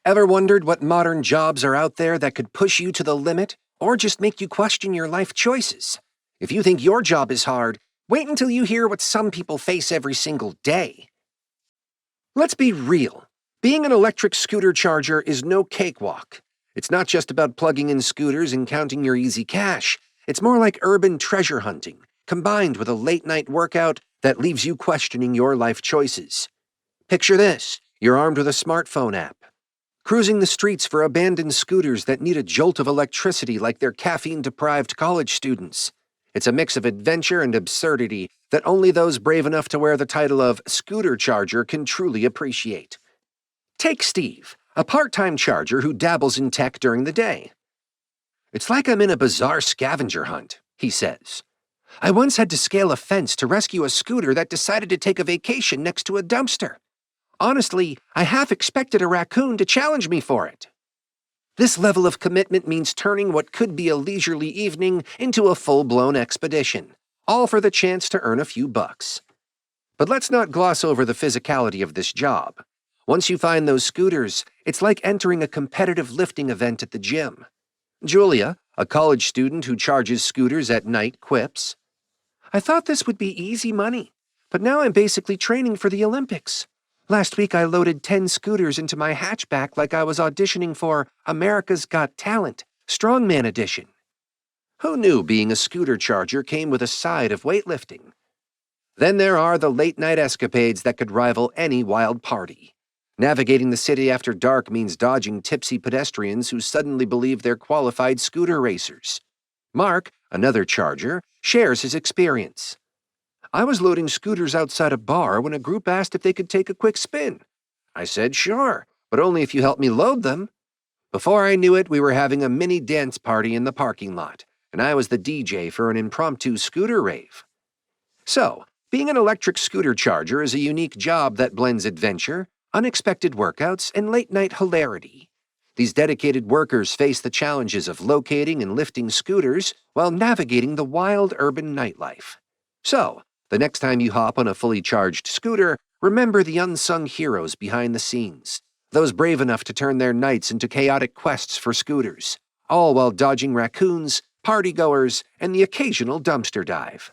Ever wondered what modern jobs are out there that could push you to the limit or just make you question your life choices? If you think your job is hard, wait until you hear what some people face every single day. Let's be real. Being an electric scooter charger is no cakewalk. It's not just about plugging in scooters and counting your easy cash. It's more like urban treasure hunting, combined with a late-night workout that leaves you questioning your life choices. Picture this. You're armed with a smartphone app, cruising the streets for abandoned scooters that need a jolt of electricity like they're caffeine-deprived college students. It's a mix of adventure and absurdity that only those brave enough to wear the title of scooter charger can truly appreciate. Take Steve, a part-time charger who dabbles in tech during the day. "It's like I'm in a bizarre scavenger hunt," he says. "I once had to scale a fence to rescue a scooter that decided to take a vacation next to a dumpster. Honestly, I half expected a raccoon to challenge me for it." This level of commitment means turning what could be a leisurely evening into a full-blown expedition, all for the chance to earn a few bucks. But let's not gloss over the physicality of this job. Once you find those scooters, it's like entering a competitive lifting event at the gym. Julia, a college student who charges scooters at night, quips, "I thought this would be easy money, but now I'm basically training for the Olympics. Last week I loaded 10 scooters into my hatchback like I was auditioning for America's Got Talent, Strongman Edition." Who knew being a scooter charger came with a side of weightlifting? Then there are the late-night escapades that could rival any wild party. Navigating the city after dark means dodging tipsy pedestrians who suddenly believe they're qualified scooter racers. Mark, another charger, shares his experience. "I was loading scooters outside a bar when a group asked if they could take a quick spin. I said sure, but only if you help me load them. Before I knew it, we were having a mini dance party in the parking lot, and I was the DJ for an impromptu scooter rave." So, being an electric scooter charger is a unique job that blends adventure, unexpected workouts, and late-night hilarity. These dedicated workers face the challenges of locating and lifting scooters while navigating the wild urban nightlife. So, the next time you hop on a fully charged scooter, remember the unsung heroes behind the scenes, those brave enough to turn their nights into chaotic quests for scooters, all while dodging raccoons, partygoers, and the occasional dumpster dive.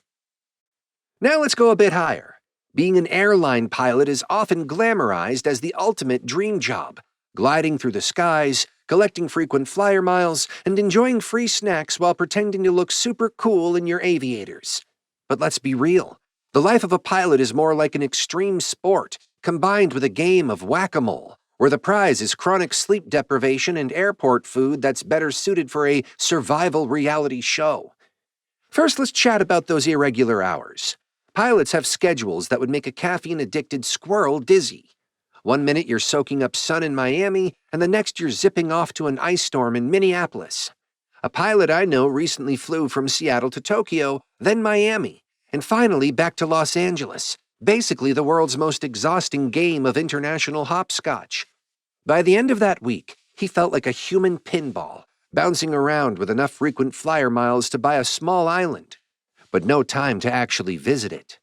Now let's go a bit higher. Being an airline pilot is often glamorized as the ultimate dream job, gliding through the skies, collecting frequent flyer miles, and enjoying free snacks while pretending to look super cool in your aviators. But let's be real. The life of a pilot is more like an extreme sport, combined with a game of whack-a-mole, where the prize is chronic sleep deprivation and airport food that's better suited for a survival reality show. First, let's chat about those irregular hours. Pilots have schedules that would make a caffeine-addicted squirrel dizzy. One minute you're soaking up sun in Miami, and the next you're zipping off to an ice storm in Minneapolis. A pilot I know recently flew from Seattle to Tokyo, then Miami, and finally back to Los Angeles, basically the world's most exhausting game of international hopscotch. By the end of that week, he felt like a human pinball, bouncing around with enough frequent flyer miles to buy a small island, but no time to actually visit it.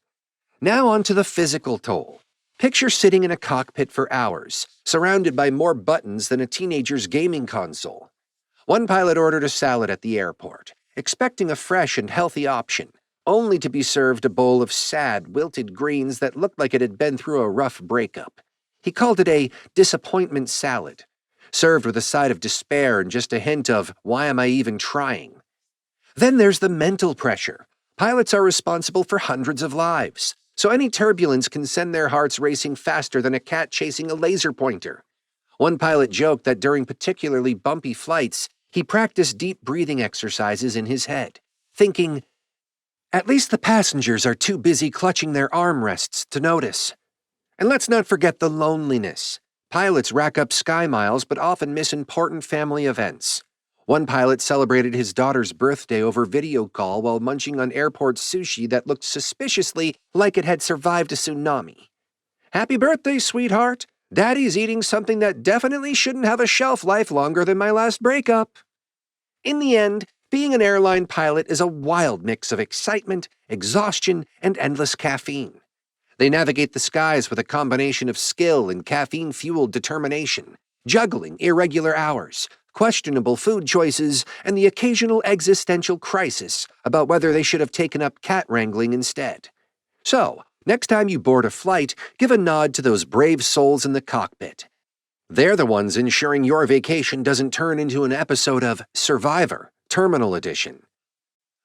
Now on to the physical toll. Picture sitting in a cockpit for hours, surrounded by more buttons than a teenager's gaming console. One pilot ordered a salad at the airport, expecting a fresh and healthy option, only to be served a bowl of sad, wilted greens that looked like it had been through a rough breakup. He called it a disappointment salad, served with a side of despair and just a hint of, "Why am I even trying?" Then there's the mental pressure. Pilots are responsible for hundreds of lives, so any turbulence can send their hearts racing faster than a cat chasing a laser pointer. One pilot joked that during particularly bumpy flights, he practiced deep breathing exercises in his head, thinking, "At least the passengers are too busy clutching their armrests to notice." And let's not forget the loneliness. Pilots rack up sky miles but often miss important family events. One pilot celebrated his daughter's birthday over video call while munching on airport sushi that looked suspiciously like it had survived a tsunami. "Happy birthday, sweetheart. Daddy's eating something that definitely shouldn't have a shelf life longer than my last breakup." In the end, being an airline pilot is a wild mix of excitement, exhaustion, and endless caffeine. They navigate the skies with a combination of skill and caffeine-fueled determination, juggling irregular hours, questionable food choices, and the occasional existential crisis about whether they should have taken up cat wrangling instead. So, next time you board a flight, give a nod to those brave souls in the cockpit. They're the ones ensuring your vacation doesn't turn into an episode of Survivor, Terminal Edition.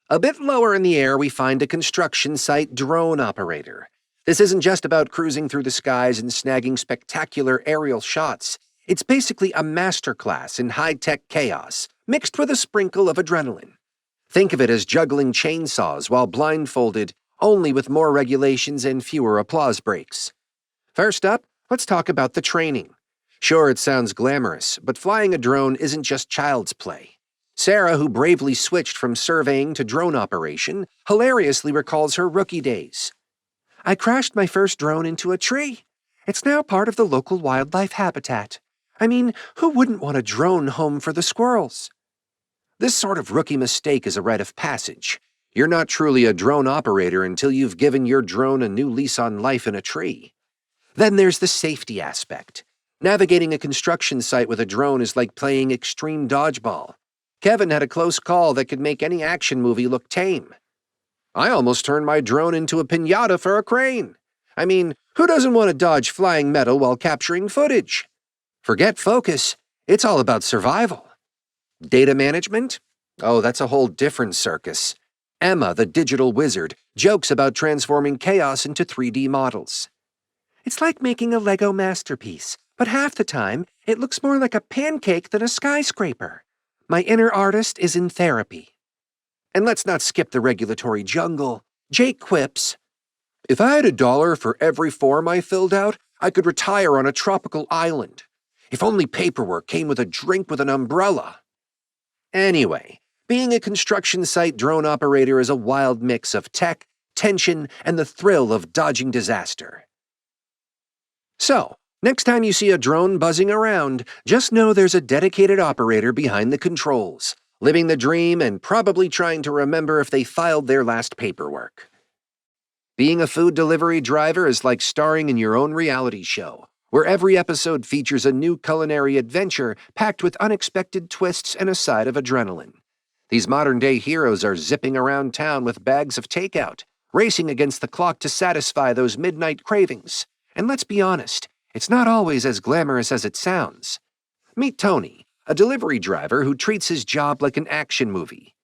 A bit lower in the air, we find a construction site drone operator. This isn't just about cruising through the skies and snagging spectacular aerial shots. It's basically a masterclass in high-tech chaos, mixed with a sprinkle of adrenaline. Think of it as juggling chainsaws while blindfolded, only with more regulations and fewer applause breaks. First up, let's talk about the training. Sure, it sounds glamorous, but flying a drone isn't just child's play. Sarah, who bravely switched from surveying to drone operation, hilariously recalls her rookie days. I crashed my first drone into a tree. It's now part of the local wildlife habitat. I mean, who wouldn't want a drone home for the squirrels? This sort of rookie mistake is a rite of passage. You're not truly a drone operator until you've given your drone a new lease on life in a tree. Then there's the safety aspect. Navigating a construction site with a drone is like playing extreme dodgeball. Kevin had a close call that could make any action movie look tame. I almost turned my drone into a piñata for a crane. I mean, who doesn't want to dodge flying metal while capturing footage? Forget focus, it's all about survival. Data management? Oh, that's a whole different circus. Emma, the digital wizard, jokes about transforming chaos into 3D models. It's like making a Lego masterpiece, but half the time, it looks more like a pancake than a skyscraper. My inner artist is in therapy. And let's not skip the regulatory jungle. Jake quips, if I had $1 for every form I filled out, I could retire on a tropical island. If only paperwork came with a drink with an umbrella. Anyway, being a construction site drone operator is a wild mix of tech, tension, and the thrill of dodging disaster. So, next time you see a drone buzzing around, just know there's a dedicated operator behind the controls, living the dream and probably trying to remember if they filed their last paperwork. Being a food delivery driver is like starring in your own reality show, where every episode features a new culinary adventure packed with unexpected twists and a side of adrenaline. These modern-day heroes are zipping around town with bags of takeout, racing against the clock to satisfy those midnight cravings. And let's be honest, it's not always as glamorous as it sounds. Meet Tony, a delivery driver who treats his job like an action movie.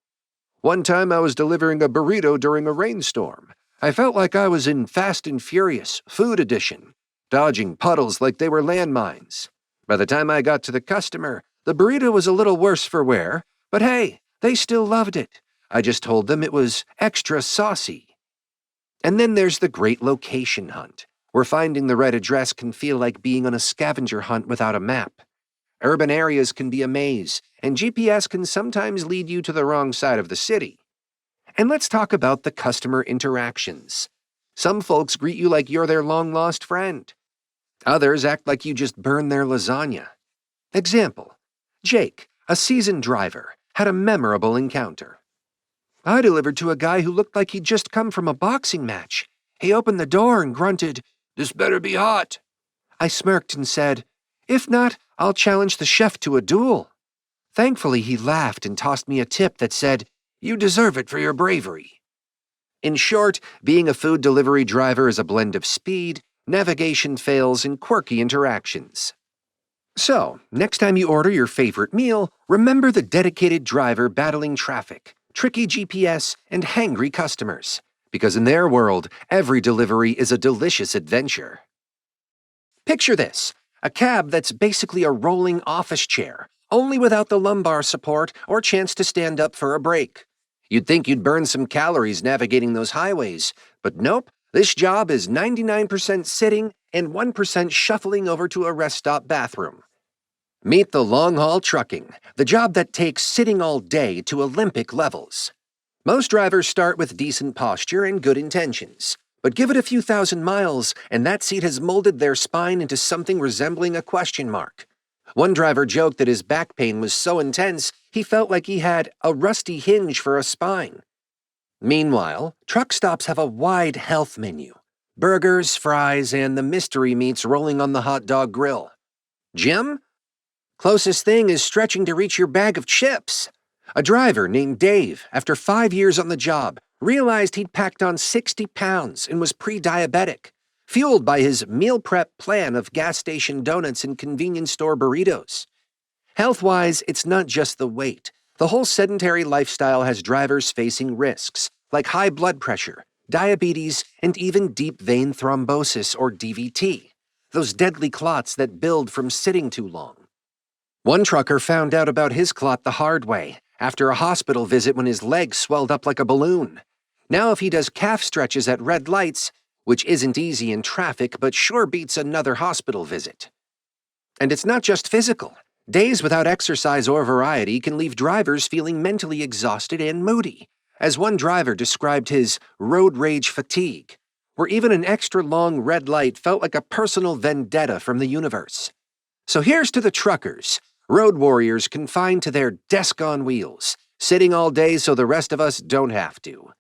One time I was delivering a burrito during a rainstorm. I felt like I was in Fast and Furious, Food Edition, dodging puddles like they were landmines. By the time I got to the customer, the burrito was a little worse for wear, but hey, they still loved it. I just told them it was extra saucy. And then there's the great location hunt, where finding the right address can feel like being on a scavenger hunt without a map. Urban areas can be a maze, and GPS can sometimes lead you to the wrong side of the city. And let's talk about the customer interactions. Some folks greet you like you're their long-lost friend. Others act like you just burned their lasagna. Example, Jake, a seasoned driver, had a memorable encounter. I delivered to a guy who looked like he'd just come from a boxing match. He opened the door and grunted, "This better be hot." I smirked and said, "If not, I'll challenge the chef to a duel." Thankfully, he laughed and tossed me a tip that said, "You deserve it for your bravery." In short, being a food delivery driver is a blend of speed, navigation fails, and quirky interactions. So, next time you order your favorite meal, remember the dedicated driver battling traffic, tricky GPS, and hangry customers. Because in their world, every delivery is a delicious adventure. Picture this, a cab that's basically a rolling office chair, only without the lumbar support or chance to stand up for a break. You'd think you'd burn some calories navigating those highways, but nope, this job is 99% sitting and 1% shuffling over to a rest stop bathroom. Meet the long-haul trucking, the job that takes sitting all day to Olympic levels. Most drivers start with decent posture and good intentions, but give it a few thousand miles, and that seat has molded their spine into something resembling a question mark. One driver joked that his back pain was so intense, he felt like he had a rusty hinge for a spine. Meanwhile, truck stops have a wide health menu. Burgers, fries, and the mystery meats rolling on the hot dog grill. Gym? Closest thing is stretching to reach your bag of chips. A driver named Dave, after 5 years on the job, realized he'd packed on 60 pounds and was pre-diabetic, fueled by his meal prep plan of gas station donuts and convenience store burritos. Health-wise, it's not just the weight. The whole sedentary lifestyle has drivers facing risks, like high blood pressure, diabetes, and even deep vein thrombosis or DVT, those deadly clots that build from sitting too long. One trucker found out about his clot the hard way, after a hospital visit when his leg swelled up like a balloon. Now if he does calf stretches at red lights, which isn't easy in traffic but sure beats another hospital visit. And it's not just physical. Days without exercise or variety can leave drivers feeling mentally exhausted and moody, as one driver described his road rage fatigue, where even an extra long red light felt like a personal vendetta from the universe. So here's to the truckers, road warriors confined to their desk on wheels, sitting all day so the rest of us don't have to.